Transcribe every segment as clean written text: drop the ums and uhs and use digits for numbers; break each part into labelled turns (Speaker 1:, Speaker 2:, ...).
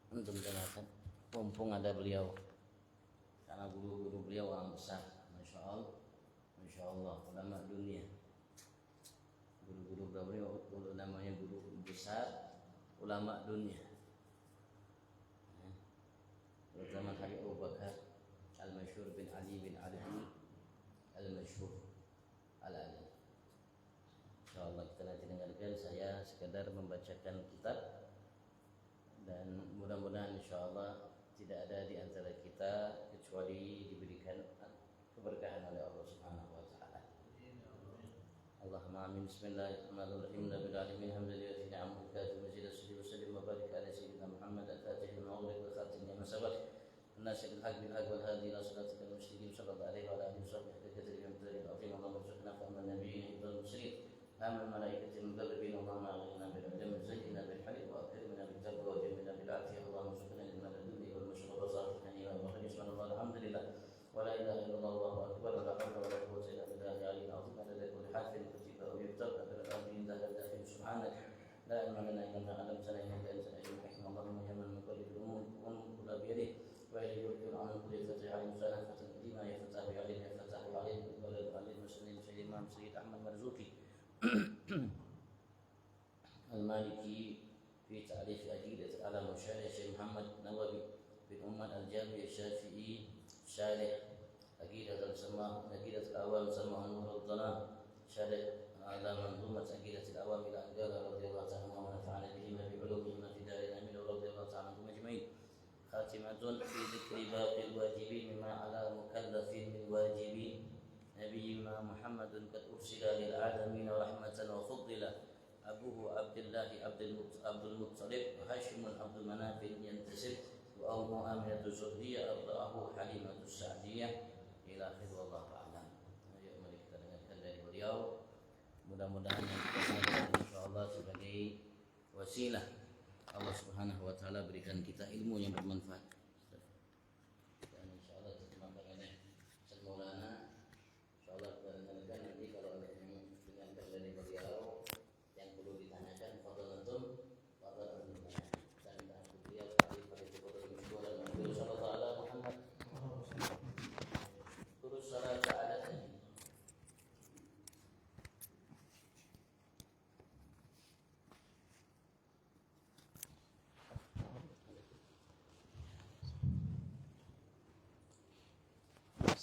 Speaker 1: Antum dengarkan, mumpung ada beliau, karena guru-guru beliau orang besar, masya Allah, ulama dunia. Guru-guru beliau namanya guru besar, ulama dunia. Terutama Habib Abu Bakar Al-Masyhur bin Ali bin Ali Al-Masyhur Al-Ali. InsyaAllah kita nanti dengarkan. Saya sekadar membacakan kitab, dan mudah-mudahan insyaAllah tidak ada di antara kita kecuali diberikan keberkahan oleh Allah Subhanahu wa taala. Allahumma amin. Bismillahirrahmanirrahim. Rabbil alamin hamdalillah ni'amuka tumazil salli wa barik ala sayyidina Muhammad al-fatih lima ughliq wa khatim lima sabaq الناصر الحق بالحق والهادي الى صراطك المستقيم صلى الله عليه وعلى اله وصحبه كثير من العظيم. اللهم ارزقنا فهم النبيين والمرسلين امن الملائكه المقربين. اللهم اغننا بالعلم وزينا بالحلم واكرمنا بالتقوى وجملنا بالعافيه. اللهم ارزقنا علم الدنيا والمشروع وصرفنا الى وخير. سبحان الله الحمد لله ولا اله الا الله والله اكبر ولا حول ولا قوه الا بالله العلي العظيم. على كل حرف كتب او يكتب ابدا الامين ذا الداخل. سبحانك لا علم لنا الا ما علمتنا انك انت العليم الحكيم. اللهم يا من مقلب الامور كل بيده وإليه يرجع عن كل فتح عليه مسألة قديمة يفتح عليه ولا عليه مسلم سيد الإمام سيد أحمد مرزوقي المالكي في تعريف أدلة على مشارع الشيخ محمد نووي بن أمة الجامع الشافعي شارح أكيدة الأوام سماه نور الظلام شارح على منظومة أكيدة الأوام إلى أنقاذ رضي الله تعالى عنه ونفعنا بهما بعلومهما في دار الأمين رضي الله تعالى عنهم أجمعين. خاتمة في ذكر باقي الواجبين مما على مكلف من واجبين. نبينا محمد قد أرسل للعالمين رحمة وفضل. أبوه عبد الله عبد المطلب وهاشم عبد المناف ينتسب. وأمه آمنة الزهرية أرضعه حليمة السعدية إلى آخر. والله أعلم. Mari kita dengarkan dari beliau. Mudah-mudahan yang kita sampaikan insyaallah sebagai wasilah Allah Subhanahu wa taala berikan kita ilmu yang bermanfaat. Dan insyaallah terjemahkan oleh Ustaz Maulana. Insyaallah kita dengarkan nanti kalau ada yang dengarkan dari beliau yang perlu ditanyakan, fadhil antum, fadhil antum. Dan minta beliau pada kepada Rasulullah sallallahu alaihi Muhammad. Terus salat ta'ala.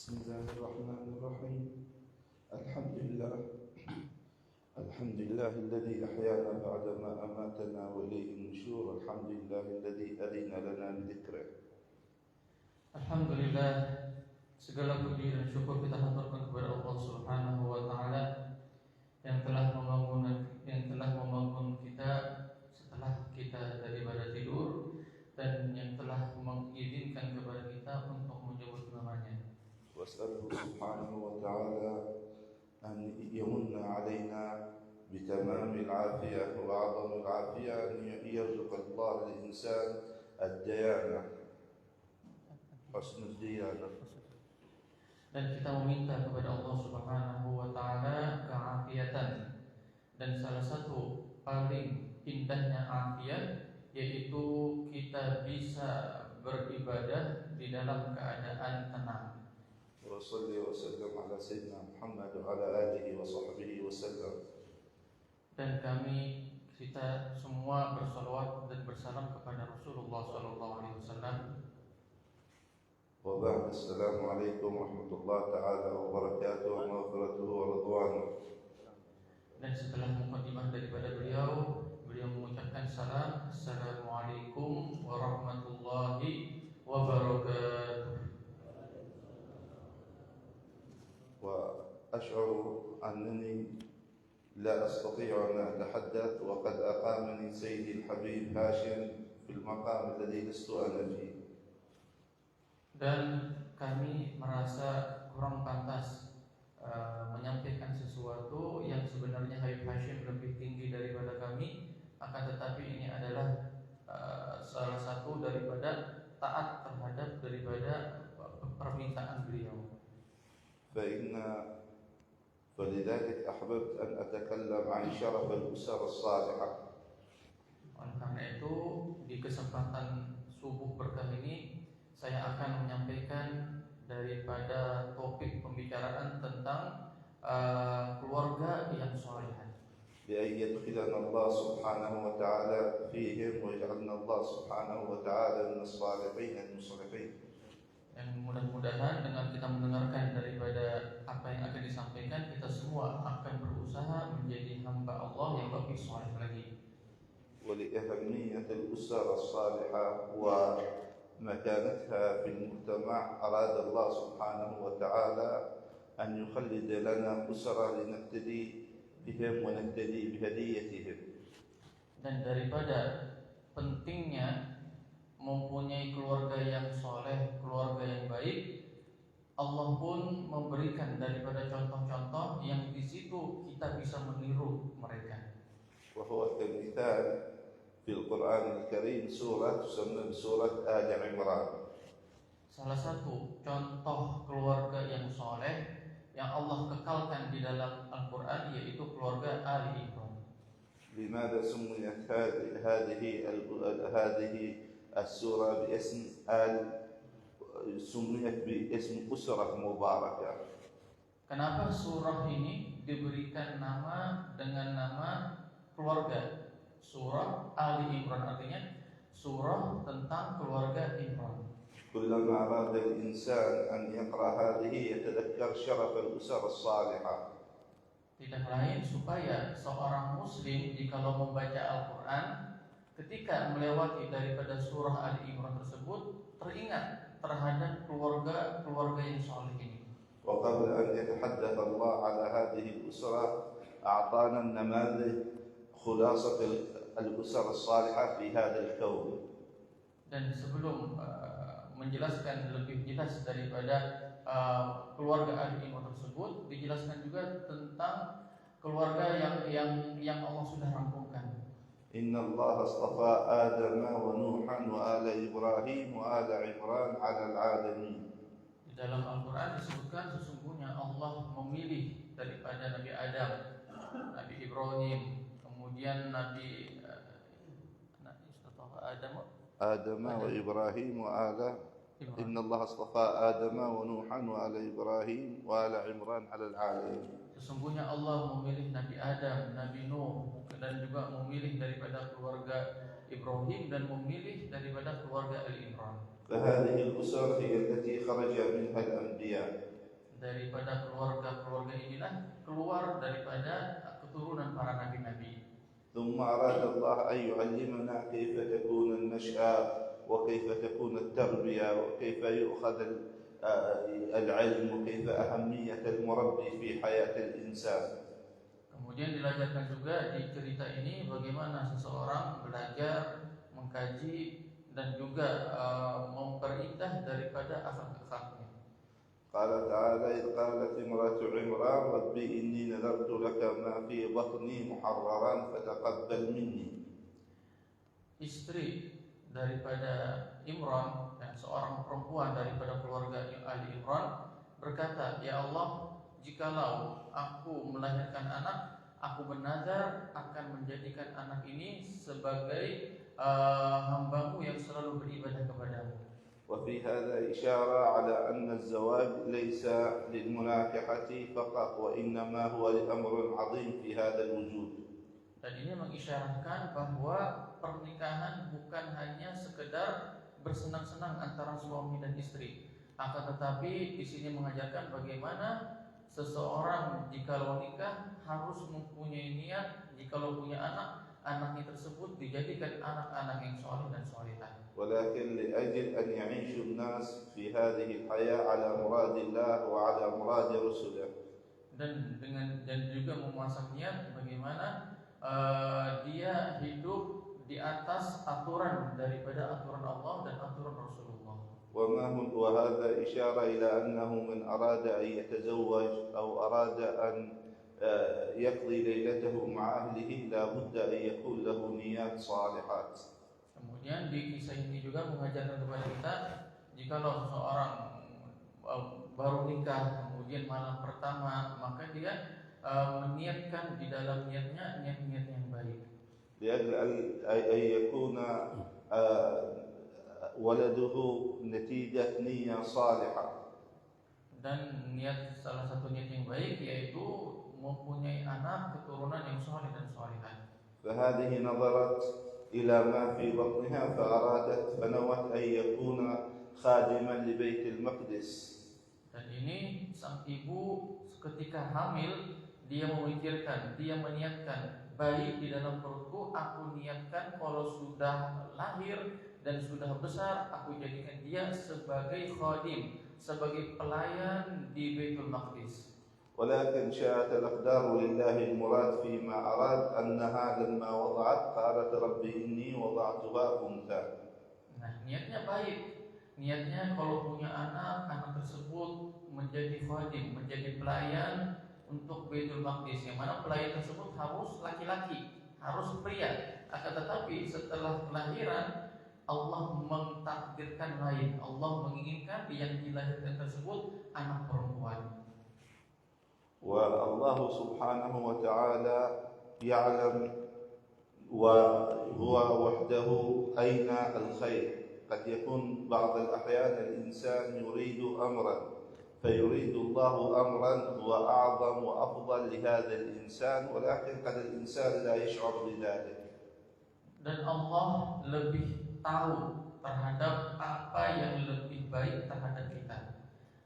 Speaker 2: بسم الله الرحمن الرحيم. الحمد لله الذي أحيانا بعدما أماتنا وإليه النشور. الحمد لله الذي أذن لنا بذكره.
Speaker 3: Alhamdulillah, segala puji dan syukur kita haturkan kepada Allah Subhanahu wa taala yang telah membangun kita setelah kita daripada tidur dan yang telah mengizinkan kepada kita untuk menyebut namanya.
Speaker 2: وأسأله سبحانه وتعالى أن يمن علينا بتمام العافية وأعظم العافية أن يرزق الله الإنسان الديانة، حسن الديانة.
Speaker 3: Dan kita meminta kepada Allah Subhanahu wa taala keafiatan, dan salah satu paling indahnya afiat yaitu kita bisa beribadah di dalam keadaan tenang.
Speaker 2: وصلي وسلم على سيدنا محمد وعلى آله وصحبه وسلم.
Speaker 3: Dan kita semua bersalawat dan bersalam kepada Rasulullah sallallahu alaihi wasallam.
Speaker 2: وبعد السلام عليكم ورحمة الله تعالى وبركاته ومغفرته ورضوانه.
Speaker 3: Dan setelah mukadimah daripada beliau mengucapkan salam. Assalamualaikum warahmatullahi wabarakatuh.
Speaker 2: وأشعر أنني لا أستطيع أن أتحدث وقد أقامني سيدي الحبيب هاشم في المقام الذي لست أنا فيه.
Speaker 3: Dan kami merasa kurang pantas menyampaikan sesuatu yang sebenarnya Habib Hashim lebih tinggi daripada kami, akan tetapi ini adalah salah satu daripada taat terhadap daripada permintaan beliau.
Speaker 2: فلذلك أحببت أن أتكلم عن شرف الأسر الصالحة.
Speaker 3: Oleh karena itu, di kesempatan subuh berkah ini saya akan menyampaikan daripada topik pembicaraan tentang keluarga yang soleh.
Speaker 2: بأن يدخلنا الله سبحانه وتعالى فيهم ويجعلنا الله سبحانه وتعالى من الصالحين المصلحين.
Speaker 3: Dan mudah-mudahan dengan kita mendengarkan daripada apa yang akan disampaikan, kita semua akan berusaha menjadi hamba Allah yang lebih soleh lagi.
Speaker 2: ولأهمية الأسرة الصالحة ومكانتها في المجتمع أراد الله سبحانه وتعالى أن يخلد لنا أسرة لنقتدي بهم ونقتدي بهديتهم.
Speaker 3: Dan daripada pentingnya mempunyai keluarga yang soleh, keluarga yang baik, Allah pun memberikan daripada contoh-contoh yang di situ kita bisa meniru mereka.
Speaker 2: وهو كمثال في القرآن الكريم سورة تسمى بسورة آل عمران.
Speaker 3: Salah satu contoh keluarga yang soleh yang Allah kekalkan di dalam Al-Quran yaitu keluarga Ali Imran.
Speaker 2: لماذا سميت هذه السورة باسم سميت باسم أسرة مباركة؟
Speaker 3: Kenapa surah ini diberikan nama dengan nama keluarga? Surah Ali Imran artinya surah tentang keluarga Imran.
Speaker 2: كلما أراد الإنسان أن يقرأ هذه يتذكر شرف الأسر الصالحة.
Speaker 3: Tidak lain supaya seorang muslim jikalau membaca Al-Quran ketika melewati daripada surah Ali Imran tersebut teringat terhadap keluarga yang soleh ini.
Speaker 2: وقبل أن يتحدث الله على هذه الأسرة أعطانا النماذج خلاصة الأسر الصالحة في هذا الكون.
Speaker 3: Dan sebelum menjelaskan lebih jelas daripada keluarga Ali Imran tersebut, dijelaskan juga tentang keluarga yang Allah sudah rampungkan.
Speaker 2: إن الله اصطفى آدم ونوحا وآل إبراهيم وآل عمران على العالمين.
Speaker 3: Di dalam Al-Quran disebutkan sesungguhnya Allah memilih daripada Nabi Adam, Nabi Ibrahim, kemudian Nabi
Speaker 2: آدم وإبراهيم وآل إن الله اصطفى آدم ونوحا وآل إبراهيم وآل عمران على العالمين.
Speaker 3: Sesungguhnya Allah memilih Nabi Adam, Nabi Nuh, dan juga memilih daripada keluarga Ibrahim dan memilih daripada keluarga Ali Imran.
Speaker 2: فهذه الأسر هي التي خرج منها الأنبياء.
Speaker 3: Daripada keluarga inilah keluar daripada keturunan para nabi-nabi.
Speaker 2: ثم أراد الله أن يعلمنا كيف تكون النشأة وكيف تكون التربية وكيف يؤخذ العلم وكيف أهمية المربي في حياة الإنسان.
Speaker 3: Kemudian diajarkan juga di cerita ini bagaimana seseorang belajar, mengkaji dan juga memperindah daripada akhlak-akhlaknya.
Speaker 2: قال تعالى إذ قالت امرأة عمران ربي إني نذرت لك ما في بطني محررا فتقبل مني.
Speaker 3: Istri daripada Imran dan seorang perempuan daripada keluarga Ali Imran berkata, ya Allah, jikalau aku melahirkan anak, aku bernazar akan menjadikan anak ini sebagai hambamu yang selalu beribadah kepadamu.
Speaker 2: وفي هذا إشارة على أن الزواج ليس للمناكحة فقط وإنما هو لأمر عظيم في هذا الوجود.
Speaker 3: Dan ini mengisyaratkan bahwa pernikahan bukan hanya sekedar bersenang-senang antara suami dan istri, akan tetapi di sini mengajarkan bagaimana seseorang jikalau nikah harus mempunyai niat, jikalau punya anak, anaknya tersebut dijadikan anak-anak yang soleh dan solehah.
Speaker 2: ولكن لأجل أن يعيش الناس في هذه الحياة على مراد الله وعلى مراد رسله. Dan
Speaker 3: juga memasang niat bagaimana dia hidup di atas aturan daripada aturan Allah dan aturan Rasulullah.
Speaker 2: وهذا إشارة إلى أنه من أراد أن يتزوج أو أراد أن يقضي ليلته مع أهله لا بد أن يكون له نيات صالحات.
Speaker 3: Kemudian di kisah ini juga mengajarkan kepada kita, jikalau seseorang baru nikah kemudian malam pertama, maka dia meniatkan di dalam niatnya niat-niat yang baik.
Speaker 2: لأجل أن يكون ولده نتيجة نية صالحة.
Speaker 3: Dan niat, salah satu niat yang baik yaitu mempunyai anak keturunan yang soleh dan solehah.
Speaker 2: فهذه نظرت إلى ما في بطنها فنوت أن يكون خادما لبيت المقدس.
Speaker 3: Dan ini sang ibu ketika hamil, dia memikirkan, dia meniatkan, bayi di dalam perutku, aku niatkan kalau sudah lahir dan sudah besar, aku jadikan dia sebagai khadim, sebagai pelayan di Baitul Maqdis.
Speaker 2: ولكن شاءت الأقدار ولله المراد فيما أراد أنها لما وضعت قالت ربي إني وضعتها أنثى.
Speaker 3: Nah, niatnya baik. Niatnya kalau punya anak tersebut menjadi khadim, menjadi pelayan untuk Baitul Maqdis, yang mana pelayan tersebut harus laki-laki, harus pria. Akan tetapi setelah kelahiran Allah mentakdirkan lain. Allah menginginkan yang dilahirkan tersebut anak perempuan.
Speaker 2: والله سبحانه وتعالى يعلم وهو وحده أين الخير. قد يكون بعض الأحيان الإنسان يريد أمرا فيريد الله أمرا هو أعظم وأفضل لهذا الإنسان، ولكن قد الإنسان لا يشعر بذلك.
Speaker 3: Dan Allah lebih tahu terhadap apa yang lebih baik terhadap kita.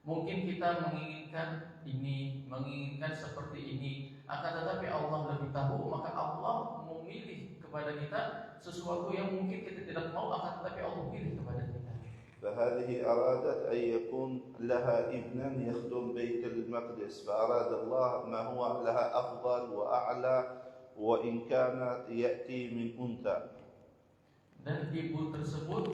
Speaker 3: Mungkin kita menginginkan ini, menginginkan seperti ini, akan tetapi Allah lebih tahu, maka Allah memilih kepada kita sesuatu yang mungkin kita tidak mau, akan tetapi Allah pilih kepada kita.
Speaker 2: فهذه أرادت أن يكون لها ابنا يخدم بيت المقدس، فأراد الله ما هو لها أفضل وأعلى وإن كانت يأتي من أنثى.
Speaker 3: Dan ibu tersebut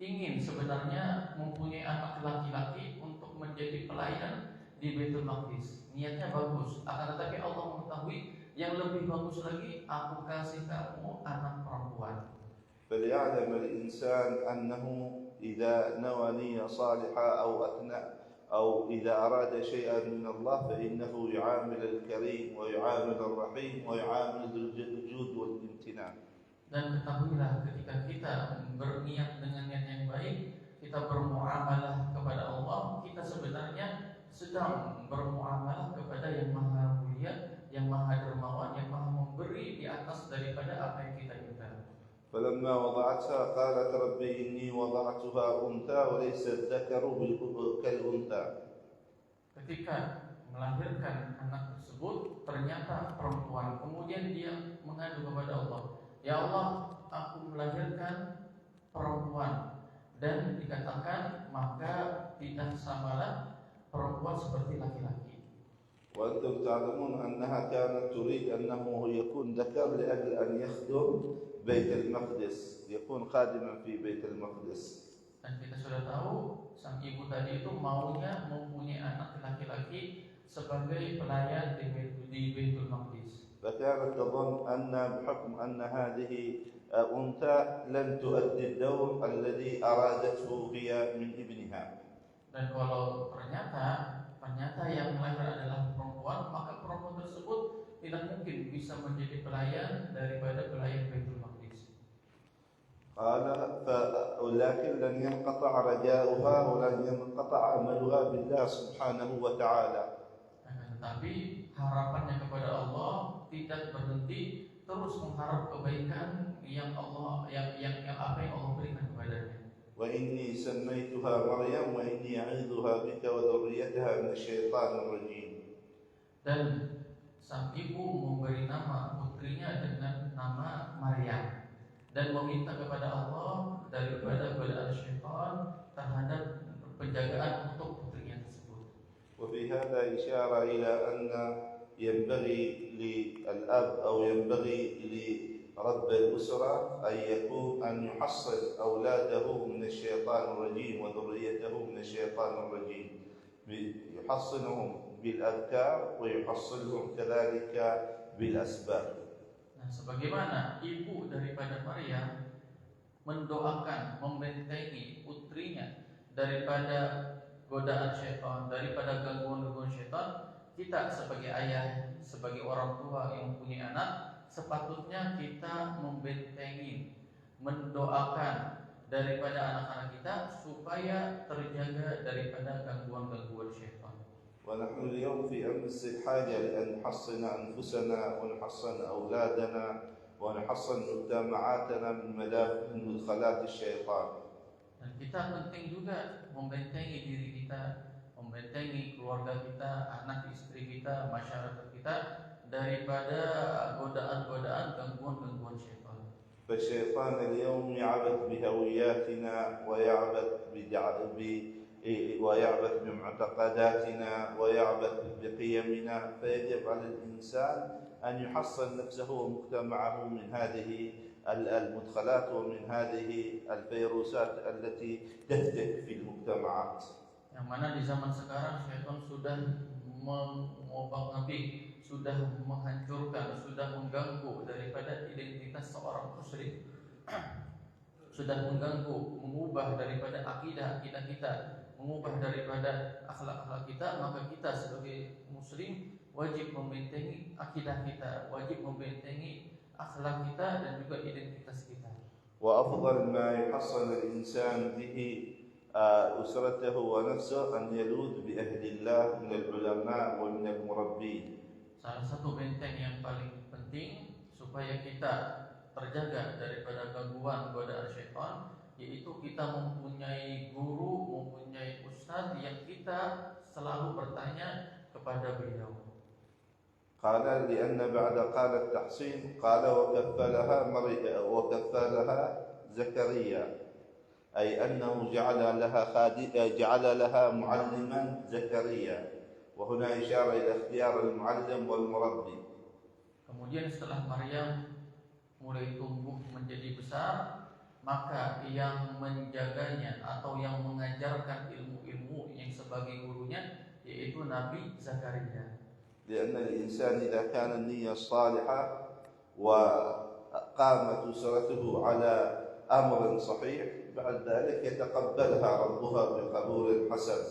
Speaker 3: ingin sebenarnya mempunyai anak laki-laki untuk menjadi pelayan di Baitul Maqdis. Niatnya bagus, akan tetapi Allah mengetahui yang lebih bagus lagi, aku kasih kamu anak perempuan.
Speaker 2: فليعلم الإنسان أنه إذا نوى نية صالحة أو إذا أراد شيئا من الله فإنه يعامل الكريم ويعامل الرحيم ويعامل ذو الجود والامتنان.
Speaker 3: Dan ketahuilah ketika kita berniat dengan niat yang baik, kita bermuamalah kepada Allah, kita sebenarnya sedang bermuamalah kepada yang maha mulia, yang maha dermawan, yang maha memberi di atas daripada apa yang kita minta.
Speaker 2: فلما وضعتها قالت ربي إني وضعتها أنثى وليس الذكر كالأنثى.
Speaker 3: Ketika melahirkan anak tersebut ternyata perempuan, kemudian dia mengadu kepada Allah, ya Allah, aku melahirkan perempuan, dan dikatakan maka tidak samalah perempuan seperti laki-laki.
Speaker 2: وأنتم تعلمون أنها كانت تريد أنه يكون ذكر لأجل أن يخدم بيت المقدس، يكون خادما في بيت المقدس.
Speaker 3: Dan kita sudah tahu sang ibu tadi itu maunya mempunyai anak laki-laki sebagai pelayan di Baitul Maqdis.
Speaker 2: فكانت تظن أن بحكم أن هذه أنثى لن تؤدي الدور الذي أرادته هي من ابنها.
Speaker 3: Dan kalau ternyata yang lahir adalah perempuan, maka perempuan tersebut tidak mungkin bisa menjadi pelayan daripada pelayan Baitul Maqdis.
Speaker 2: قال ولكن لن ينقطع رجاؤها ولن ينقطع عملها بالله سبحانه وتعالى.
Speaker 3: Tetapi harapannya kepada Allah tidak berhenti, terus mengharap kebaikan yang Allah yang apa yang Allah berikan kepadanya.
Speaker 2: وإني سميتها مريم وإني أعيذها بك وذريتها من الشيطان الرجيم.
Speaker 3: Dan sang ibu memberi nama putrinya dengan nama Maryam dan meminta kepada Allah daripada godaan syaitan terhadap penjagaan untuk putrinya tersebut.
Speaker 2: وفي هذا إشارة إلى أن ينبغي للأب أو ينبغي لرب الأسرة أن يحصن أولاده من الشيطان الرجيم وذريته من الشيطان الرجيم، يحصنهم بالأذكار ويحصنهم كذلك بالأسباب.
Speaker 3: Nah, sebagaimana ibu daripada Maryam mendoakan, membentengi putrinya daripada godaan syaitan, daripada gangguan-gangguan syaitan, kita sebagai ayah, sebagai orang tua yang mempunyai anak, sepatutnya kita membentengi, mendoakan, daripada anak-anak kita supaya terjaga daripada gangguan-gangguan syaitan.
Speaker 2: ونحن اليوم في أمس الحاجة لأن نحصن أنفسنا ونحصن أولادنا ونحصن مجتمعاتنا من مدخلات الشيطان.
Speaker 3: Dan kita penting juga membentengi diri kita, membentengi keluarga kita, anak istri kita, masyarakat kita daripada godaan-godaan, gangguan-gangguan syaitan.
Speaker 2: فالشيطان اليوم يعبث بهوياتنا ويعبث بمعتقداتنا ويعبث بقيمنا، فيجب على الإنسان أن يحصن نفسه ومجتمعه من هذه المدخلات ومن هذه الفيروسات التي تهتك في المجتمعات.
Speaker 3: Yang mana di zaman sekarang syaitan sudah mengobak-ngabik, sudah menghancurkan, sudah mengganggu daripada identitas seorang muslim, sudah mengganggu, mengubah daripada akidah-akidah kita, mengubah daripada akhlak-akhlak kita. Maka kita sebagai muslim wajib membentengi akidah kita, wajib membentengi akhlak kita dan juga identitas kita.
Speaker 2: وأفضل ما يحصن الإنسان به أسرته ونفسه أن يلوذ بأهل الله من العلماء ومن المربين.
Speaker 3: Salah satu benteng yang paling penting supaya kita terjaga daripada gangguan godaan syaitan, yaitu kita mempunyai guru, mempunyai ustaz yang kita selalu bertanya kepada beliau.
Speaker 2: قال لأن بعد قال التحصين قال وكفلها زكريا، أي أنه جعل لها معلما زكريا، وهنا إشارة إلى اختيار المعلم والمربي.
Speaker 3: Kemudian setelah Maryam mulai tumbuh menjadi besar, maka yang menjaganya atau yang mengajarkan ilmu-ilmu yang sebagai gurunya yaitu Nabi Zakaria.
Speaker 2: لأن الإنسان إذا كان النية الصالحة وقامت أسرته على أمر صحيح بعد ذلك يتقبلها ربها بقبول حسن،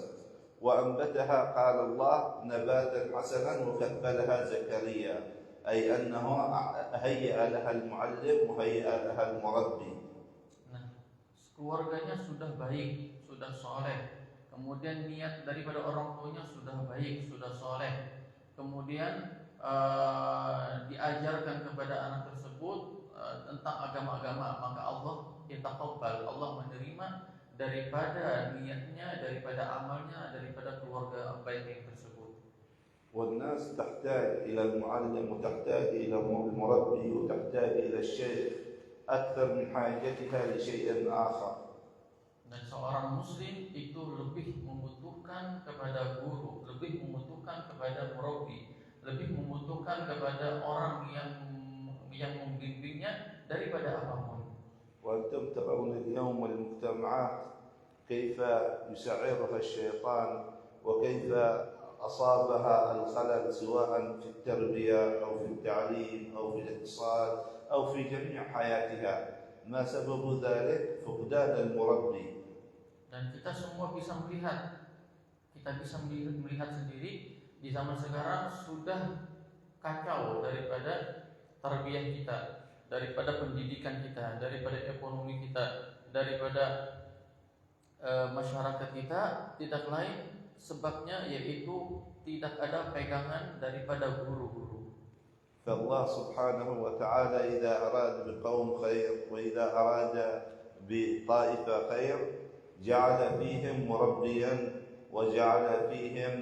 Speaker 2: وأنبتها قال الله نباتا حسنا وكفلها زكريا، أي أنه هيأ لها المعلم وهيأ لها المربي.
Speaker 3: Nah, keluarganya sudah baik, sudah soleh, kemudian niat daripada orang tuanya sudah baik, sudah soleh, kemudian diajarkan kepada anak tersebut tentang agama-agama, maka Allah yataqabbal, Allah menerima daripada niatnya, daripada amalnya, daripada keluarga baik yang tersebut.
Speaker 2: والناس تحتاج إلى المعلم وتحتاج إلى المربي وتحتاج إلى الشيخ أكثر من حاجتها لشيء آخر.
Speaker 3: Dan seorang muslim itu lebih membutuhkan kepada guru, lebih membutuhkan kepada murabbi, lebih membutuhkan kepada orang yang membimbingnya daripada apapun.
Speaker 2: وأنتم ترون اليوم المجتمعات كيف يسعرها الشيطان وكيف أصابها الخلل سواء في التربية أو في التعليم أو في الاقتصاد أو في جميع حياتها. ما سبب ذلك؟ فقدان المربي.
Speaker 3: Dan kita semua bisa melihat, melihat sendiri di zaman sekarang sudah kacau daripada tarbiyah kita, daripada pendidikan kita, daripada ekonomi kita, daripada masyarakat kita. Tidak lain sebabnya yaitu tidak ada pegangan daripada guru-guru.
Speaker 2: فالله سبحانه وتعالى إذا أراد بقوم خير وإذا أراد بطائفة خير جعل فيهم مربيا وجعل فيهم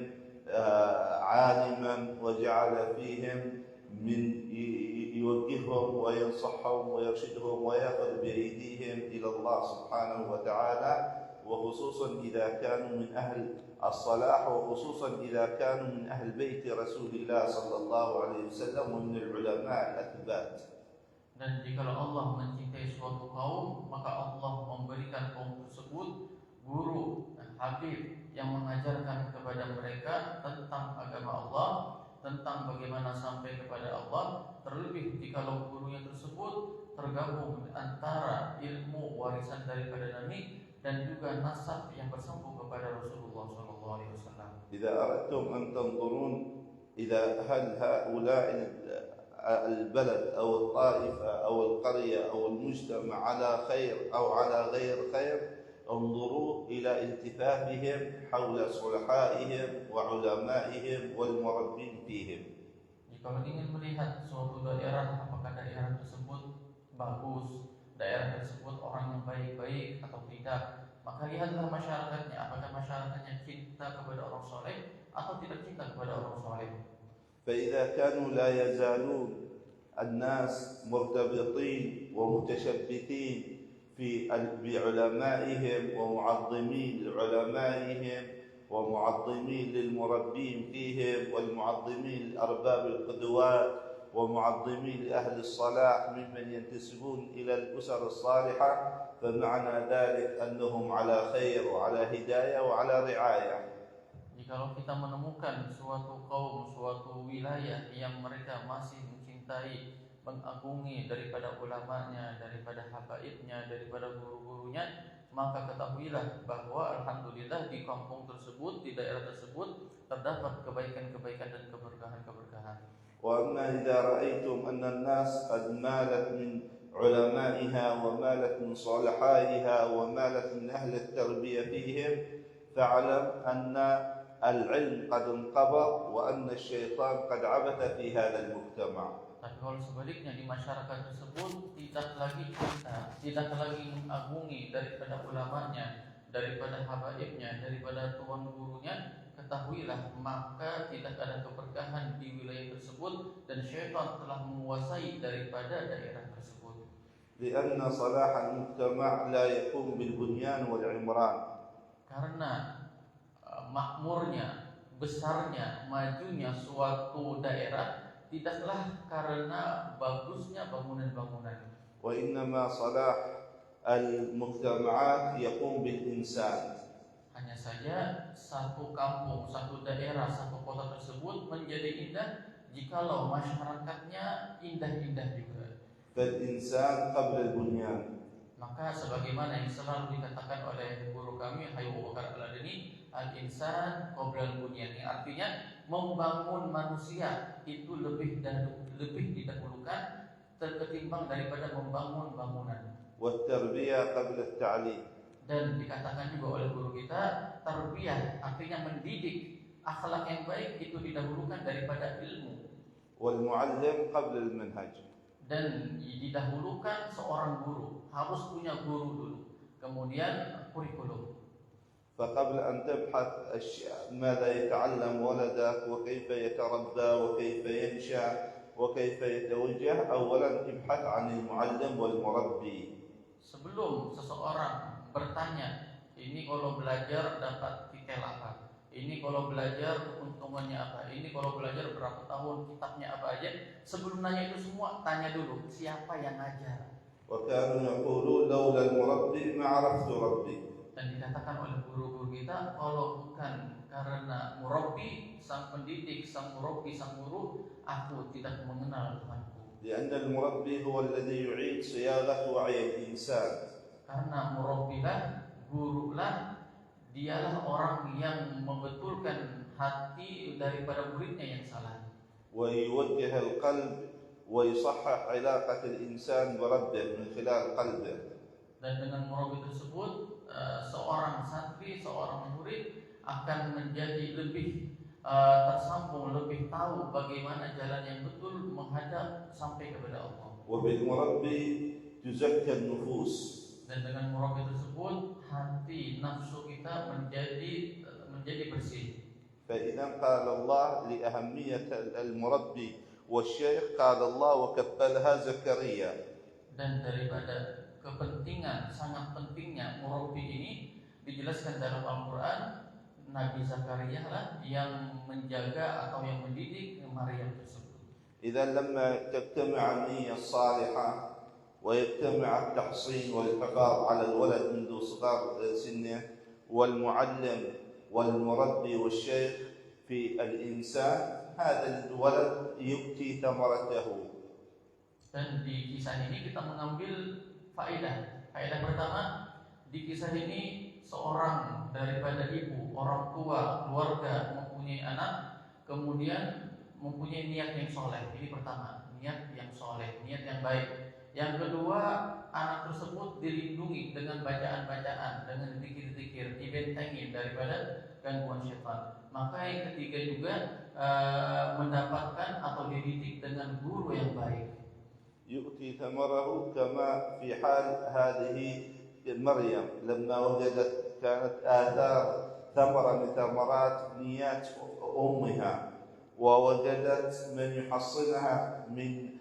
Speaker 2: عالما وجعل فيهم من يوجههم وينصحهم ويرشدهم ويأخذ بأيديهم إلى الله سبحانه وتعالى، وخصوصا إذا كانوا من أهل الصلاح، وخصوصا إذا كانوا من أهل بيت رسول الله صلى الله عليه وسلم ومن العلماء الأثبات.
Speaker 3: Dan jikalau Allah mencintai suatu kaum, maka Allah memberikan kaum tersebut guru dan habib yang mengajarkan kepada mereka tentang agama Allah, tentang bagaimana sampai kepada Allah. Terlebih jikalau gurunya tersebut tergabung antara ilmu warisan daripada Nabi dan juga nasab yang bersambung kepada Rasulullah SAW.
Speaker 2: إذا أردتم أن تنظرون إذا هل هؤلاء البلد أو الطائفة أو القرية أو المجتمع على خير أو على غير خير، انظروا إلى التفافهم حول صلحائهم وعلمائهم والمربين فيهم.
Speaker 3: Jika ingin melihat suatu daerah, apakah daerah tersebut bagus, daerah tersebut orang yang baik-baik atau tidak, maka lihatlah masyarakatnya, apakah masyarakatnya cinta kepada orang soleh atau tidak cinta kepada orang soleh.
Speaker 2: فإذا كانوا لا يزالون الناس مرتبطين ومتشبثين بعلمائهم ومعظمين لعلمائهم ومعظمين للمربين فيهم والمعظمين لأرباب القدوات ومعظمين لأهل الصلاح ممن ينتسبون إلى الأسر الصالحة، فمعنى ذلك أنهم على خير وعلى هداية وعلى رعاية.
Speaker 3: Jikalau kita menemukan suatu kaum, suatu wilayah yang mereka masih mencintai, mengagungi daripada ulamanya, daripada habaibnya, daripada guru-gurunya, maka ketahuilah bahwa alhamdulillah di kampung tersebut, di daerah tersebut terdapat kebaikan-kebaikan dan keberkahan-keberkahan.
Speaker 2: وأما إذا رأيتم أن الناس قد مالت من علمائها ومالت من صالحائها ومالت من أهل التربية فيهم، فاعلم أن العلم قد انقبض وأن الشيطان قد عبث في هذا المجتمع.
Speaker 3: Tapi kalau sebaliknya di masyarakat tersebut tidak lagi cinta, tidak lagi mengagungi daripada ulamanya, daripada habaibnya, daripada tuan gurunya, ketahuilah maka tidak ada keberkahan di wilayah tersebut dan syaitan telah menguasai daripada daerah tersebut.
Speaker 2: لأن صلاح المجتمع لا يقوم بالبنيان والعمران.
Speaker 3: Karena makmurnya, besarnya, majunya suatu daerah tidaklah karena bagusnya bangunan-bangunan.
Speaker 2: وإنما صلاح المجتمعات يقوم بالإنسان.
Speaker 3: Hanya saja satu kampung, satu daerah, satu kota tersebut menjadi indah jikalau masyarakatnya indah-indah juga.
Speaker 2: فالإنسان قبل البنيان.
Speaker 3: Maka sebagaimana yang selalu dikatakan oleh guru kami Habib Abu Bakar Al-Adani, al-insan qoblal bunyan, yang artinya membangun manusia itu lebih didahulukan ketimbang daripada membangun bangunan.
Speaker 2: والتربية قبل التعليم.
Speaker 3: Dan dikatakan juga oleh guru kita, tarbiyah artinya mendidik, akhlak yang baik itu didahulukan daripada ilmu.
Speaker 2: والمعلم قبل المنهج.
Speaker 3: Dan didahulukan seorang guru, harus punya guru dulu, kemudian kurikulum.
Speaker 2: فقبل أن تبحث ماذا يتعلم ولدك وكيف يتربى وكيف ينشأ وكيف يتوجه، أولا ابحث عن المعلم والمربي.
Speaker 3: Sebelum seseorang bertanya, ini kalau belajar dapat titel apa, ini kalau belajar keuntungannya apa, ini kalau belajar berapa tahun, kitabnya apa aja, sebelum nanya itu semua tanya dulu siapa yang ngajar.
Speaker 2: وكانوا يقولون لولا المربي ما عرفت ربي.
Speaker 3: Dan dikatakan oleh guru-guru kita, kalau bukan karena murabbi, sang pendidik, sang murabbi, sang guru, aku tidak mengenal Tuhanku.
Speaker 2: لأن المربي هو الذي يعيد صياغة وعي الإنسان.
Speaker 3: Karena murabbilah, gurulah, dialah orang yang membetulkan hati daripada muridnya yang salah.
Speaker 2: ويوجه القلب ويصحح علاقة الإنسان بربه من خلال قلبه.
Speaker 3: Dan dengan murabbi tersebut, seorang santri, seorang murid akan menjadi lebih tersambung, lebih tahu bagaimana jalan yang betul menghadap sampai kepada Allah.
Speaker 2: وبالمربي تزكى النفوس.
Speaker 3: Dan dengan murabbi tersebut hati nafsu kita menjadi bersih.
Speaker 2: فإذا قال الله لأهمية المربي والشيخ قال الله وكفلها زكريا.
Speaker 3: Dan daripada kepentingan, sangat pentingnya murabbi ini dijelaskan dalam Al-Quran, Nabi Zakaria lah yang menjaga atau yang mendidik Maryam tersebut.
Speaker 2: إذا لما تجتمع النية الصالحة ويجتمع التحصين والحفاظ على الولد منذ صغر سنه والمعلم والمربي والشيخ في الإنسان، هذا الولد يؤتي ثمرته.
Speaker 3: Dan di kisah ini kita mengambil faedah. Faedah pertama, di kisah ini seorang daripada ibu, orang tua, keluarga mempunyai anak, kemudian mempunyai niat yang soleh. Ini pertama, niat yang soleh, niat yang baik. Yang kedua, anak tersebut dilindungi dengan bacaan-bacaan, dengan zikir-zikir, dibentengi daripada gangguan syaitan. Maka yang ketiga juga mendapatkan atau dididik dengan guru yang baik.
Speaker 2: يؤتي ثمره كما في حال هذه مريم لما وجدت كانت آثار ثمرة من ثمرات نيات أمها، ووجدت من يحصنها من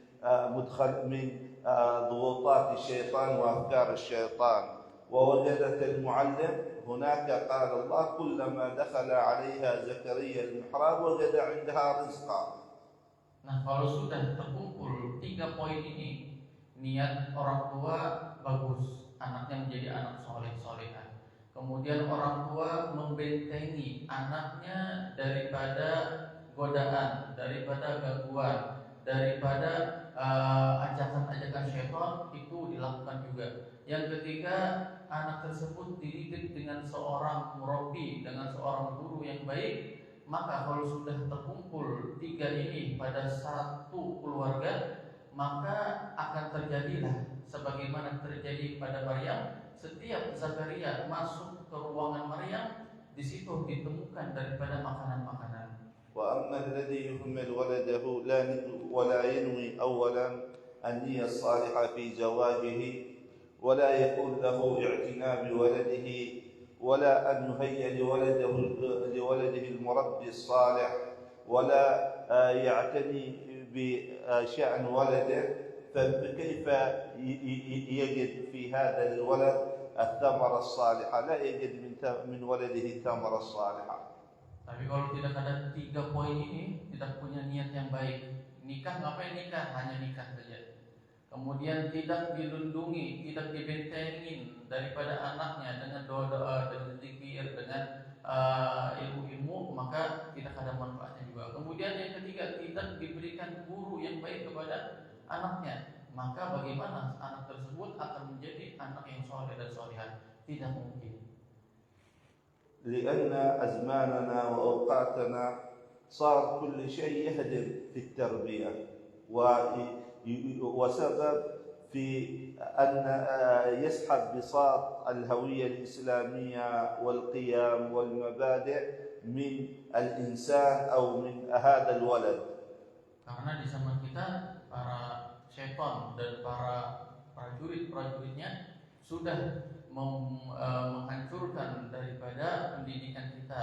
Speaker 2: ضغوطات الشيطان وأفكار الشيطان، ووجدت المعلم. هناك قال الله كلما دخل عليها زكريا المحراب وجد عندها رزقا.
Speaker 3: Nah, kalau sudah terkumpul 3 poin ini, niat orang tua bagus, anaknya menjadi anak soleh-solehah. Kemudian orang tua membentengi anaknya daripada godaan, daripada gangguan, daripada ajakan-ajakan syaitan, itu dilakukan juga. Yang ketiga, anak tersebut dididik dengan seorang murabbi, dengan seorang guru yang baik. Maka kalau sudah terkumpul 3 ini pada satu keluarga, maka akan terjadilah sebagaimana terjadi pada Maryam. Setiap Zakaria masuk ke ruangan Maryam, di situ ditemukan daripada makanan-makanan.
Speaker 2: وأما الذي يهمل ولده ولا ينوي أولا النية الصالحة في زواجه، ولا يكون له اعتناء بولده، ولا أن يهيئ لولده المربي الصالح، ولا يعتني بشأن ولده، فكيف يجد في هذا الولد الثمرة الصالحة؟ لا يجد من ولده الثمرة الصالحة.
Speaker 3: Tapi kalau tidak ada 3 poin ini, tidak punya niat yang baik, nikah ngapain nikah? Hanya nikah saja. Kemudian tidak dilindungi, tidak dibentengin daripada anaknya dengan doa-doa, dengan zikir, dengan ilmu-ilmu, maka tidak ada manfaatnya juga. Kemudian yang ketiga, tidak diberikan guru yang baik kepada anaknya, maka bagaimana anak tersebut akan menjadi anak yang soleh dan solehah? Tidak mungkin.
Speaker 2: لأن أزماننا وأوقاتنا صار كل شيء يهدم في التربية، وسبب في أن يسحب بساط الهوية الإسلامية والقيم والمبادئ من الإنسان أو من هذا الولد.
Speaker 3: Karena di zaman kita para syaitan dan para prajurit-prajuritnya sudah menghancurkan daripada pendidikan kita,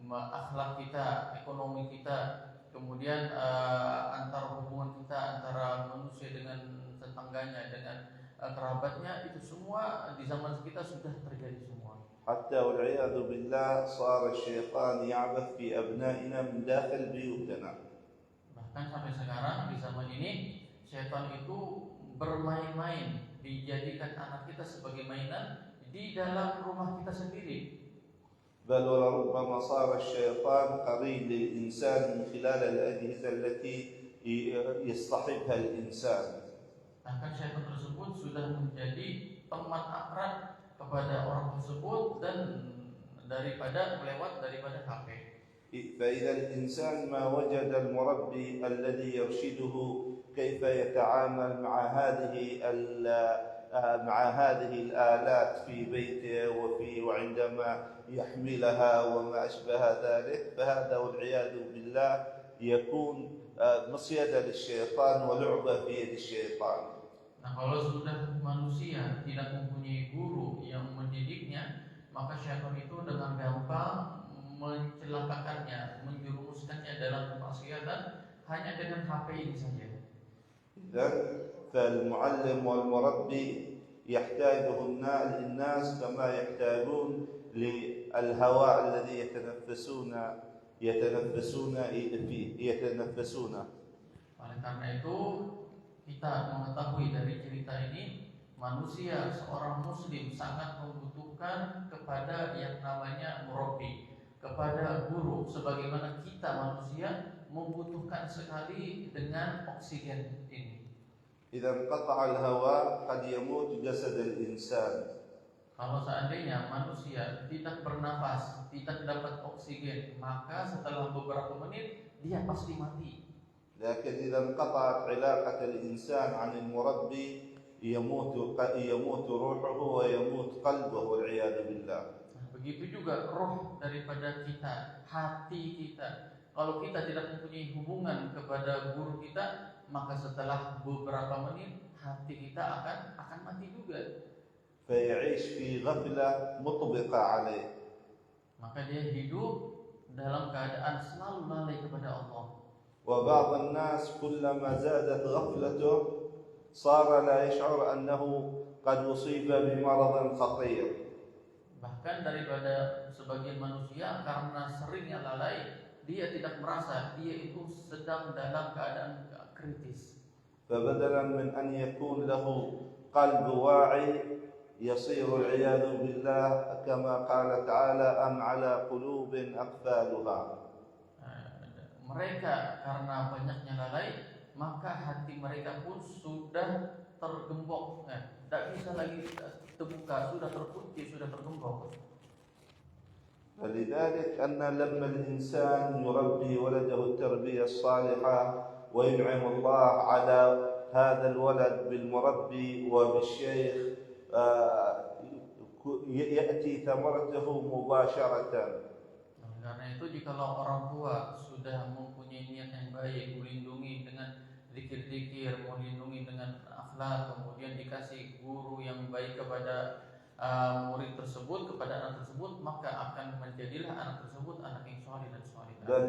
Speaker 3: akhlak kita, ekonomi kita, kemudian antara hubungan kita antara manusia dengan tetangganya, dengan kerabatnya, itu semua di zaman kita sudah terjadi semua.
Speaker 2: حتى والعياذ بالله صار الشيطان يعبث في أبنائنا من داخل بيوتنا.
Speaker 3: Bahkan sampai sekarang di zaman ini syaitan itu bermain-main, dijadikan anak kita sebagai mainan di dalam rumah kita sendiri.
Speaker 2: بل ولربما صار الشيطان قرين للإنسان من خلال الأجهزة التي يصطحبها الإنسان.
Speaker 3: Bahkan syaitan tersebut sudah menjadi teman akrab kepada orang tersebut dan daripada HP.
Speaker 2: فإذا الإنسان ما وجد المربي الذي يرشده كيف يتعامل مع هذه الآلات في بيته وعندما يحملها وما أشبه ذلك، فهذا والعياذ بالله يكون مصيدة للشيطان ولعبة في يد الشيطان.
Speaker 3: Nah, kalau sudah manusia tidak mempunyai guru yang mendidiknya, maka syaitan itu dengan gampang mencelakakannya, menjerumuskannya dalam kemaksiatan hanya dengan HP ini saja.
Speaker 2: إذن فالمعلم والمربي يحتاجه الناس كما يحتاجون للهواء الذي يتنفسونه.
Speaker 3: Oleh karena itu kita mengetahui dari cerita ini, manusia seorang muslim sangat membutuhkan kepada yang namanya murabbi, kepada guru, sebagaimana kita manusia membutuhkan sekali dengan oksigen ini.
Speaker 2: إذا انقطع الهواء قد يموت جسد الإنسان.
Speaker 3: Kalau seandainya manusia tidak bernafas, tidak dapat oksigen, maka setelah beberapa menit dia pasti mati.
Speaker 2: لكن إذا انقطعت علاقة الإنسان عن المربي يموت روحه ويموت قلبه والعياذ بالله.
Speaker 3: Begitu juga roh daripada kita, hati kita. Kalau kita tidak mempunyai hubungan kepada guru kita, maka setelah beberapa menit hati kita akan mati juga.
Speaker 2: فيعيش في غفلة مطبقة عليه.
Speaker 3: Maka dia hidup dalam keadaan selalu lalai kepada Allah.
Speaker 2: وبعض الناس كلما زادت غفلته صار لا يشعر أنه قد أصيب بمرض خطير.
Speaker 3: Bahkan daripada sebagian manusia karena seringnya lalai, dia tidak merasa dia itu sedang dalam keadaan kritis.
Speaker 2: فبدلا من أن يكون له قلب واعي يصير العياذ بالله كما قال تعالى أم على قلوب أقفالها.
Speaker 3: Mereka karena banyaknya lalai, maka hati mereka pun sudah tergembok, tidak bisa lagi terbuka, sudah terkunci, sudah tergembok.
Speaker 2: فلذلك أن لما الإنسان يربي ولده التربية الصالحة وينعم الله على هذا الولد بالمربي وبالشيخ يأتي ثمرته مباشرة.
Speaker 3: Karena itu jikalau orang tua sudah mempunyai niat yang baik, melindungi dengan zikir-zikir, melindungi dengan akhlak, kemudian dikasih guru yang baik kepada murid tersebut, kepada anak tersebut, maka akan menjadilah anak tersebut anak yang saleh dan salihah.
Speaker 2: بل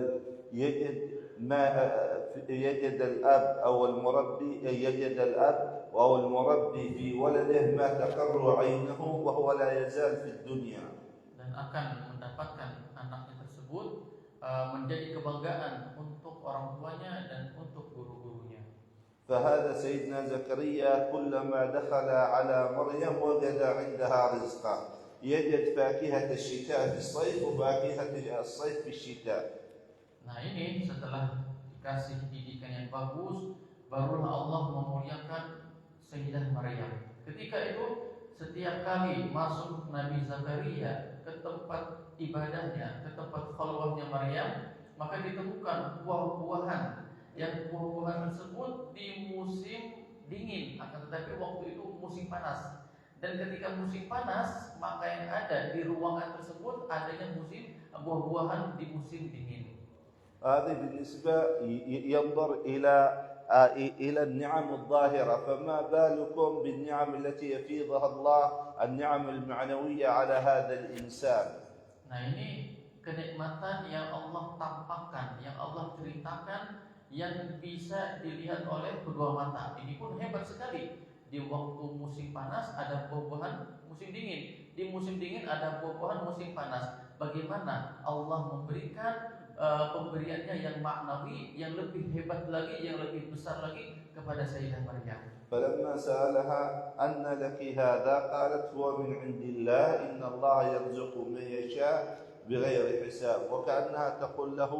Speaker 2: يجد الأب أو المربي يجد الأب أو المربي في ولده ما تقر عينه وهو لا يزال في الدنيا.
Speaker 3: Dan akan mendapatkan anaknya tersebut menjadi kebanggaan untuk orang tuanya dan untuk guru-gurunya.
Speaker 2: فهذا سيدنا زكريا كلما دخل على مريم وجد عندها رزقا يجد فاكهة الشتاء في الصيف وفاكهة الصيف في الشتاء.
Speaker 3: Nah ini setelah dikasih didikan yang bagus, barulah Allah memuliakan Sayyidah Maryam. Ketika itu setiap kali masuk Nabi Zakaria ke tempat ibadahnya, ke tempat khalwahnya Maryam, maka ditemukan buah-buahan yang buah-buahan tersebut di musim dingin, akan tetapi waktu itu musim panas. Dan ketika musim panas, maka yang ada di ruangan tersebut adanya musim buah-buahan di musim dingin.
Speaker 2: هذه بالنسبة ينظر إلى النعم الظاهرة، فما بالكم بالنعم التي يفيضها الله النعم المعنوية على هذا الإنسان.
Speaker 3: Nah ini kenikmatan yang Allah tampakkan, yang Allah ceritakan, yang bisa dilihat oleh kedua mata. Ini pun hebat sekali. Di waktu musim panas ada buah-buahan musim dingin. Di musim dingin ada buah-buahan musim panas. Bagaimana Allah memberikan pemberiannya yang maknawi, yang lebih hebat lagi, yang lebih besar lagi kepada Sayyidah Maryam.
Speaker 2: فلما سألها أن لك هذا قالت هو من عند الله إن الله يرزق من يشاء بغير حساب. وكأنها تقول له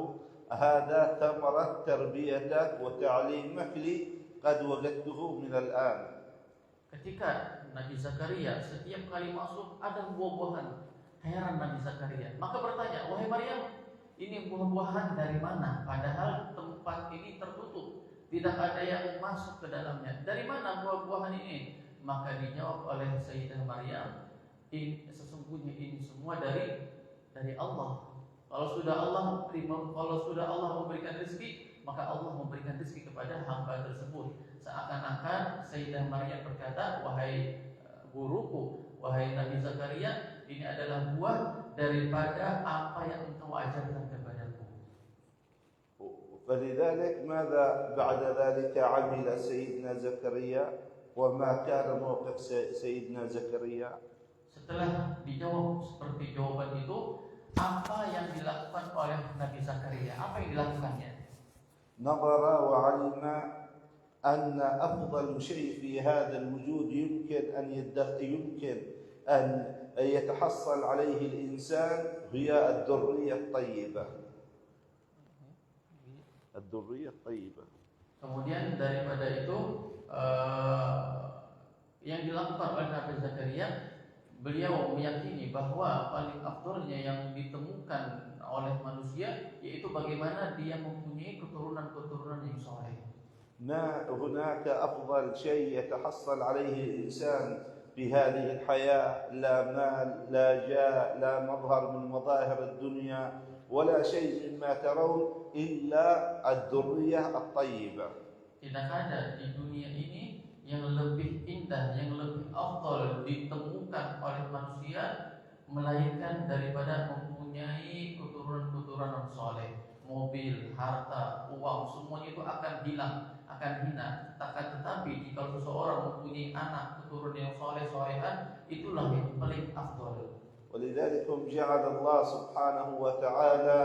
Speaker 2: هذا ثمرة تربيتك وتعليمك لي قد وجدته من الآن.
Speaker 3: Ketika Nabi Zakaria setiap kali masuk ada buah-buahan, heran Nabi Zakaria. Maka bertanya, wahai Maryam, ini buah-buahan dari mana? Padahal tempat ini tertutup, tidak ada yang masuk ke dalamnya. Dari mana buah-buahan ini? Maka dijawab oleh Sayyidah Maryam, sesungguhnya ini semua dari Allah. Kalau sudah Allah memberikan rezeki, maka Allah memberikan rezeki kepada hamba tersebut. Seakan-akan Sayyidah Maryam berkata, wahai guruku, wahai Nabi Zakaria, ini adalah buah daripada apa yang engkau ajarkan kepadaku.
Speaker 2: فلذلك ماذا بعد ذلك عمل سيدنا زكريا وما كان موقف سيدنا زكريا؟
Speaker 3: Setelah dijawab seperti jawaban itu, apa yang dilakukan oleh Nabi Zakaria? Apa yang dilakukannya?
Speaker 2: نظر وعلم أن أفضل شيء في هذا الوجود يمكن أن يتحصل عليه الإنسان هي الذرية الطيبة. الذرية الطيبة.
Speaker 3: Kemudian daripada itu yang dilakukan oleh Nabi Zakaria, beliau meyakini bahwa paling afdolnya yang ditemukan oleh manusia yaitu bagaimana dia mempunyai keturunan-keturunan yang soleh.
Speaker 2: ما هناك أفضل شيء يتحصل عليه الإنسان في هذه الحياة، لا مال لا جاه لا مظهر من مظاهر الدنيا ولا شيء مما ترون إلا الذرية الطيبة.
Speaker 3: Tidak ada di dunia ini yang lebih indah, yang lebih afdal ditemukan oleh manusia melainkan daripada mempunyai keturunan-keturunan soleh. Mobil, harta, uang, semuanya itu akan hilang, akan hina. Tetapi jika seseorang mempunyai anak keturunan yang soleh-solehan, itulah yang paling afdal.
Speaker 2: ولذلك جعل الله سبحانه وتعالى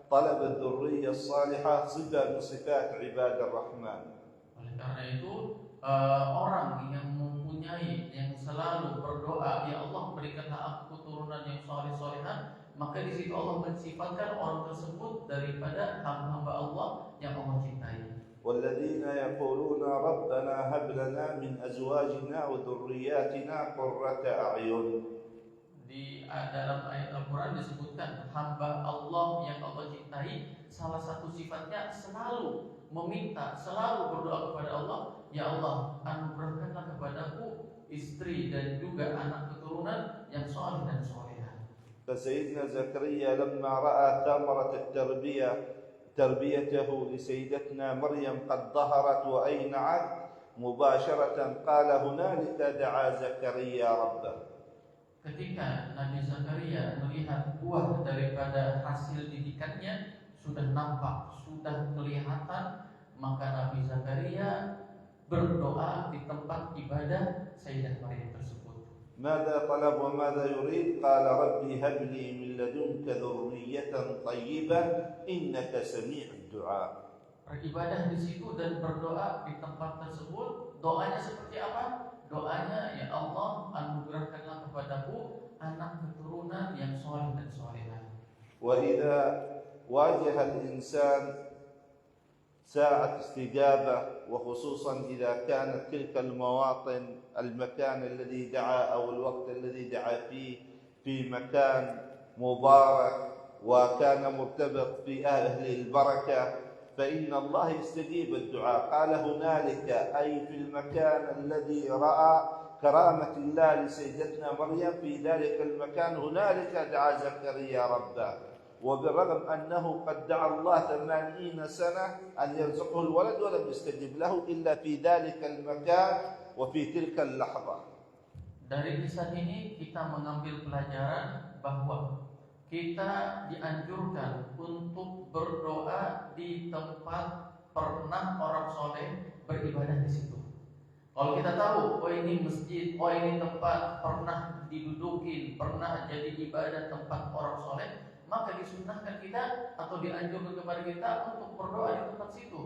Speaker 2: طلب الذرية الصالحة صفة من صفات عباد الرحمن.
Speaker 3: Oleh karena itu, orang yang mempunyai, yang selalu berdoa, ya Allah berikanlah aku keturunan yang soleh-solehan, maka di situ Allah mensifatkan orang tersebut daripada hamba-hamba Allah yang Allah cintai.
Speaker 2: والذين يقولون ربنا هب لنا من أزواجنا وذرياتنا قرة أعين.
Speaker 3: Di dalam ayat Al-Quran disebutkan hamba Allah yang Allah cintai, salah satu sifatnya selalu meminta, selalu berdoa kepada Allah, ya Allah anugerahkanlah kepadaku istri dan juga anak keturunan yang soleh dan solehah.
Speaker 2: فسيدنا زكريا لما رأى ثمرة تربيته لسيدتنا مريم قد ظهرت وأينعت مباشرة قال هنالك دعا زكريا ربه.
Speaker 3: Ketika Nabi Zakaria melihat buah daripada hasil didikannya sudah nampak, sudah kelihatan, maka Nabi Zakaria berdoa di tempat ibadah Sayyidah Maryam tersebut.
Speaker 2: ماذا طلب وماذا يريد؟ قال ربي هب لي من لدنك ذرية طيبة إنك سميع الدعاء.
Speaker 3: Beribadah di situ dan berdoa di tempat tersebut, doanya seperti apa? Doanya, ya Allah anugerahkanlah kepadaku anak keturunan yang soleh dan solehah.
Speaker 2: وإذا واجه الإنسان ساعة استجابة وخصوصا إذا كانت تلك المواطن المكان الذي دعا أو الوقت الذي دعا فيه في مكان مبارك وكان مرتبط في أهل البركة فإن الله يستجيب الدعاء. قال هنالك أي في المكان الذي رأى كرامة الله لسيدتنا مريم في ذلك المكان هنالك دعا زكريا ربه، وبالرغم أنه قد دعا الله 80 سنة أن يرزقه الولد ولم يستجب له إلا في ذلك المكان وفي تلك اللحظة.
Speaker 3: Dari kisah ini kita mengambil pelajaran bahwa kita dianjurkan untuk berdoa di tempat pernah orang soleh beribadah di situ. Kalau kita tahu, oh ini masjid, oh ini tempat pernah didudukin, pernah jadi ibadah tempat orang soleh, maka disunnahkan kita atau dianjurkan kepada kita untuk berdoa di tempat situ.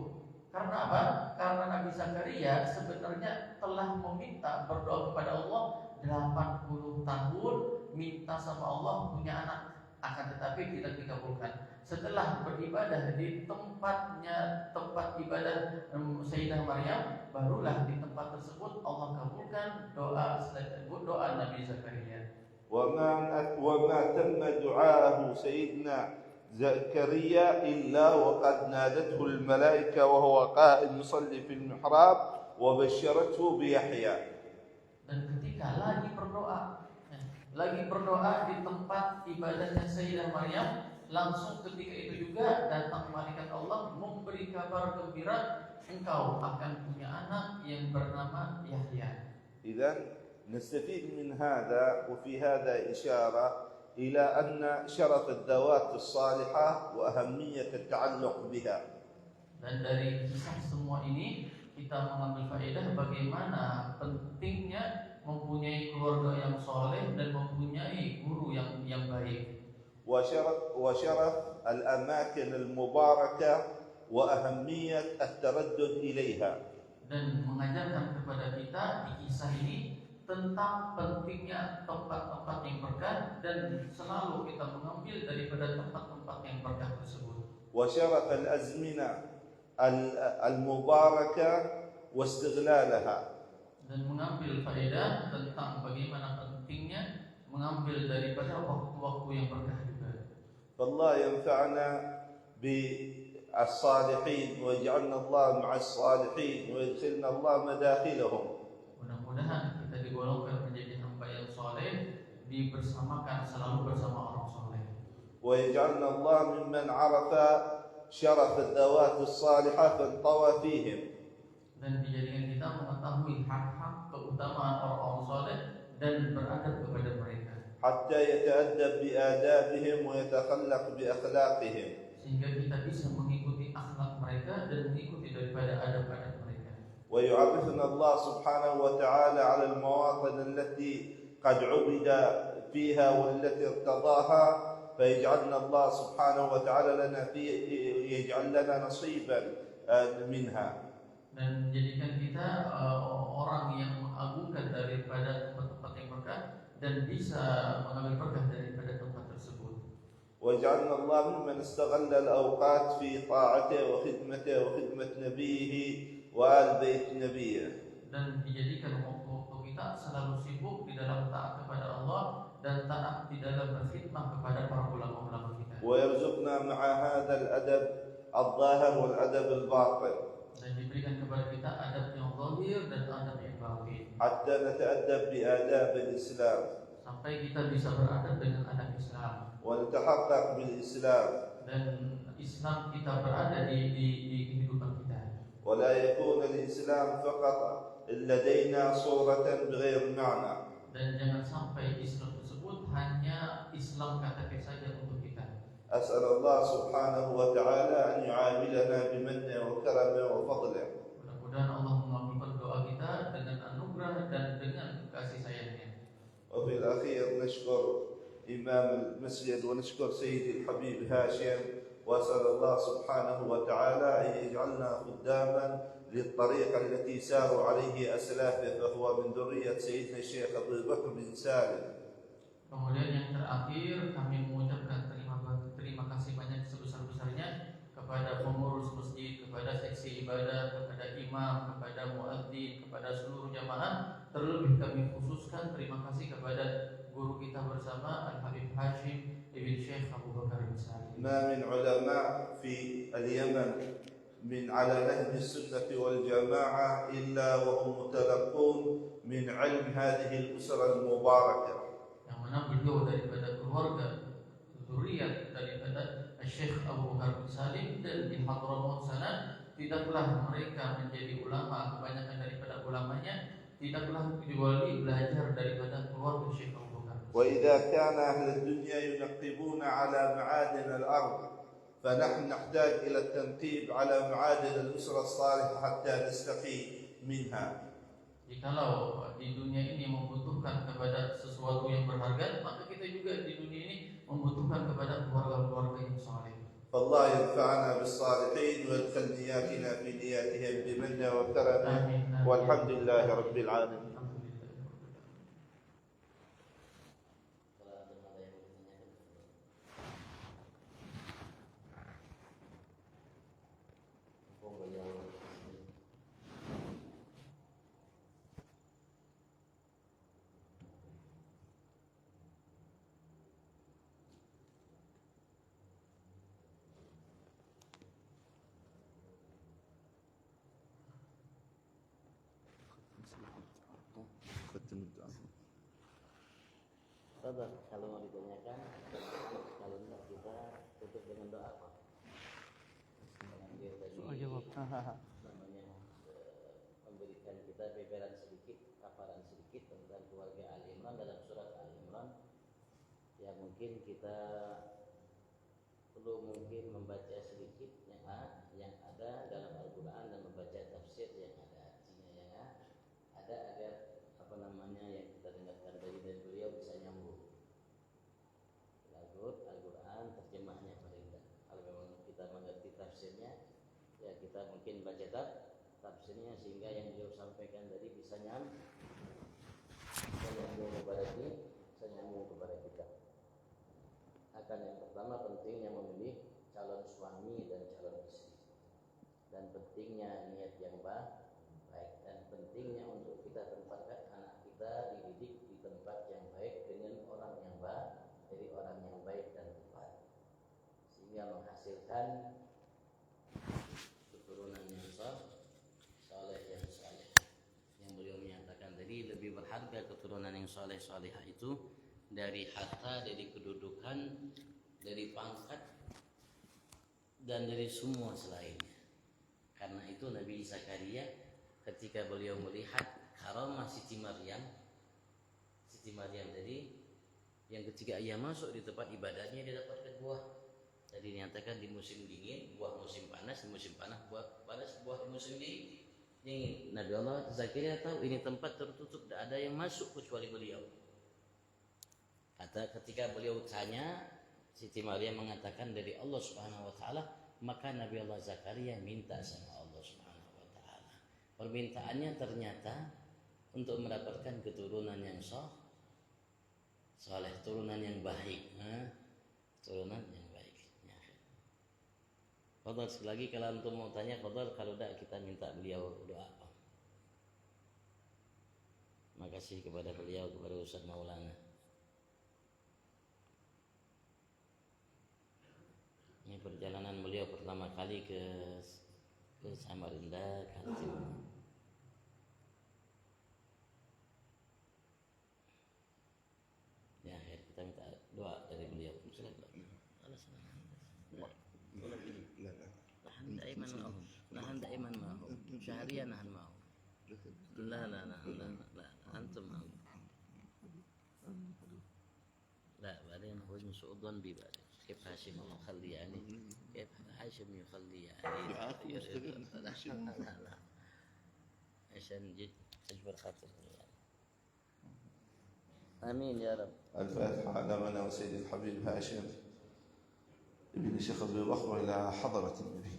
Speaker 3: Karena apa? Karena Nabi Zakaria sebenarnya telah meminta berdoa kepada Allah 80 tahun, minta sama Allah punya anak, akan tetapi tidak dikabulkan. Setelah beribadah di tempatnya, tempat ibadah Sayyidah Maryam, barulah di tempat tersebut Allah kabulkan doa Nabi Zakaria.
Speaker 2: وما تم دعاءه سيدنا زكريا إلا وقد نادته الملائكة وهو قائم يصلي في المحراب وبشرته بيحيى.
Speaker 3: Dan ketika lagi berdoa di tempat ibadahnya Sayyidah Maryam, langsung ketika itu juga datang malaikat Allah memberi kabar gembira, engkau akan punya anak yang bernama Yahya.
Speaker 2: إذن نستفيد من هذا وفي هذا إشارة إلى أن شرف الذوات الصالحة وأهمية التعلق بها.
Speaker 3: Dan dari kisah semua ini kita mengambil faedah bagaimana pentingnya mempunyai keluarga yang soleh dan mempunyai guru yang baik.
Speaker 2: وشرف الأماكن المباركة وأهمية التردد إليها.
Speaker 3: Dan mengajarkan kepada kita di kisah ini tentang pentingnya tempat-tempat yang berkah dan selalu kita mengambil daripada tempat-tempat yang berkah tersebut.
Speaker 2: وشرف الأزمنة المباركة واستغلالها.
Speaker 3: Dan mengambil faedah tentang bagaimana pentingnya mengambil daripada waktu-waktu yang berkah juga.
Speaker 2: فالله ينفعنا بالصالحين ويجعلنا الله مع الصالحين ويدخلنا الله مداخلهم.
Speaker 3: Mudah-mudahan kita digolongkan menjadi hamba yang soleh, dibersamakan selalu bersama orang soleh.
Speaker 2: ويجعلنا الله ممن عرف شرف الذوات الصالحة فانطوى فيهم.
Speaker 3: Dan dijadikan kita mengetahui hak-hak keutamaan orang-orang soleh dan beradab kepada mereka.
Speaker 2: حتى يتأدب بآدابهم ويتخلق بأخلاقهم.
Speaker 3: Sehingga kita bisa mengikuti akhlak mereka dan mengikuti daripada adab-adab mereka.
Speaker 2: ويعرفنا الله سبحانه وتعالى على المواطن التي قد عبد فيها والتي ارتضاها فيجعلنا الله سبحانه وتعالى يجعل لنا نصيبا منها.
Speaker 3: Dan menjadikan kita orang yang mengagungkan daripada tempat-tempat yang berkah dan bisa mengambil berkah daripada tempat tersebut.
Speaker 2: وجعلنا الله ممن استغل الأوقات في طاعته وخدمته وخدمة نبيه وآل بيت نبيه.
Speaker 3: Dan dijadikan waktu-waktu kita selalu sibuk di dalam taat kepada Allah dan taat di dalam berkhidmah kepada para ulama-ulama kita.
Speaker 2: ويرزقنا مع هذا الأدب الظاهر والأدب الباطن.
Speaker 3: Dan diberikan kepada kita adab yang zahir dan adab yang batin.
Speaker 2: حتى نتأدب بآداب الإسلام.
Speaker 3: Sampai kita bisa beradab dengan adab Islam.
Speaker 2: ونتحقق بالإسلام.
Speaker 3: Dan Islam kita berada di kehidupan kita.
Speaker 2: ولا يكون الإسلام فقط لدينا صورة بغير معنى.
Speaker 3: Dan jangan sampai Islam tersebut hanya Islam KTP saja untuk kita.
Speaker 2: أسأل الله سبحانه وتعالى أن يعاملنا بمنه وكرمه وفضله.
Speaker 3: Mudah-mudahan Allah mengabulkan doa kita dengan anugerah dan dengan kasih sayangnya.
Speaker 2: وفي الأخير نشكر إمام المسجد ونشكر سيدي الحبيب هاشم وأسأل الله سبحانه وتعالى أن يجعلنا خداما للطريقة التي ساروا عليه أسلافه فهو من ذرية سيدنا الشيخ أبو بكر بن سالم.
Speaker 3: Kemudian yang terakhir kami mengucapkan terima kasih banyak sebesar-besarnya kepada pengurus masjid, kepada seksi ibadah, kepada imam, kepada muadzin, kepada seluruh jamaah. Terlebih kami khususkan terima kasih kepada guru kita bersama Al-Habib Hashim Ibn Syekh Abu Bakar bin Salim.
Speaker 2: ما من علماء في اليمن من على نهج السنة والجماعة إلا وهم متلقون من علم هذه الأسرة المباركة.
Speaker 3: Yang mana beliau daripada keluarga zuriat daripada Syekh Abu Bakar bin Salim dan di Hadramaut sana tidaklah mereka menjadi ulama, kebanyakan daripada ulamanya tidaklah kecuali belajar daripada keluarga Syekh Abu Bakar.
Speaker 2: وإذا كان أهل الدنيا ينقبون على معادن الأرض فنحن نحتاج إلى التنقيب على معادن الأسرة الصالحة حتى نستقي منها.
Speaker 3: Jikalau di dunia ini membutuhkan kepada sesuatu yang berharga, maka kita juga di dunia ini membutuhkan kepada keluarga-keluarga yang saleh.
Speaker 2: فالله ينفعنا بالصالحين ويدخل نياتنا في نياتهم بمنه وكرمه والحمد لله رب العالمين.
Speaker 1: Kalau mau ditanyakan, kalau enggak kita tutup dengan doa apa? Soal jawab. Namanya memberikan kita beberan sedikit, paparan sedikit tentang keluarga Ali Imran dalam surat Ali Imran. Ya mungkin kita perlu membaca sedikit yang ada dalam Al-Quran dan membaca tafsir yang ada artinya yang ada agar yang kita dengarkan dari beliau bisa nyambung. Al-Quran terjemahnya paling tidak. Kalau memang kita mengerti tafsirnya, ya kita mungkin baca tafsirnya sehingga yang beliau sampaikan tadi bisa nyambung kepada kita. Akan yang pertama pentingnya memilih calon suami dan calon istri, dan pentingnya niat yang baik, dan pentingnya untuk kita tempatkan anak kita dididik di tempat yang baik dengan orang yang menghasilkan keturunan yang saleh yang saleh. Yang beliau menyatakan tadi lebih berharga keturunan yang saleh salihah itu dari harta, dari kedudukan, dari pangkat, dan dari semua selainnya. Karena itu Nabi Zakaria ketika beliau melihat karamah Siti Maryam tadi, yang ketika ia masuk di tempat ibadahnya dia dapatkan buah. Tadi dinyatakan di musim dingin buah musim panas, di musim panas buah panas, buah di musim dingin. Nabi Allah Zakaria tahu ini tempat tertutup, tidak ada yang masuk kecuali beliau. Kata ketika beliau tanya, Siti Maryam mengatakan dari Allah Subhanahu wa taala, maka Nabi Allah Zakaria minta sama Allah Subhanahu wa taala. Permintaannya ternyata untuk mendapatkan keturunan yang saleh, turunan yang baik, turunan yang baik. Ya. Fadhal sekali lagi kalau antum mau tanya, fadhal, kalau tidak kita minta beliau doa. Makasih kepada beliau, kepada Ustaz Maulana. Ini perjalanan beliau pertama kali ke Samarinda, Kaltim. Ya, akhir kita minta doa dari beliau. Nahan daiman ma'hum. Syahriyan nahan ma'hum. La antum ma'hum. لا بعدين هو سوء الظن بي بعدين كيف هاشم يخلي يعني كيف هاشم يخلي يعني لا عشان تجبر خاطر يعني. آمين يا رب.
Speaker 2: الفاتحة على من وسيد الحبيب هاشم ابن شيخ أبي بكر إلى حضرة النبي.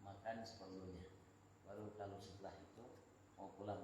Speaker 1: Makan seperlunya. Baru kalau setelah itu mau pulang.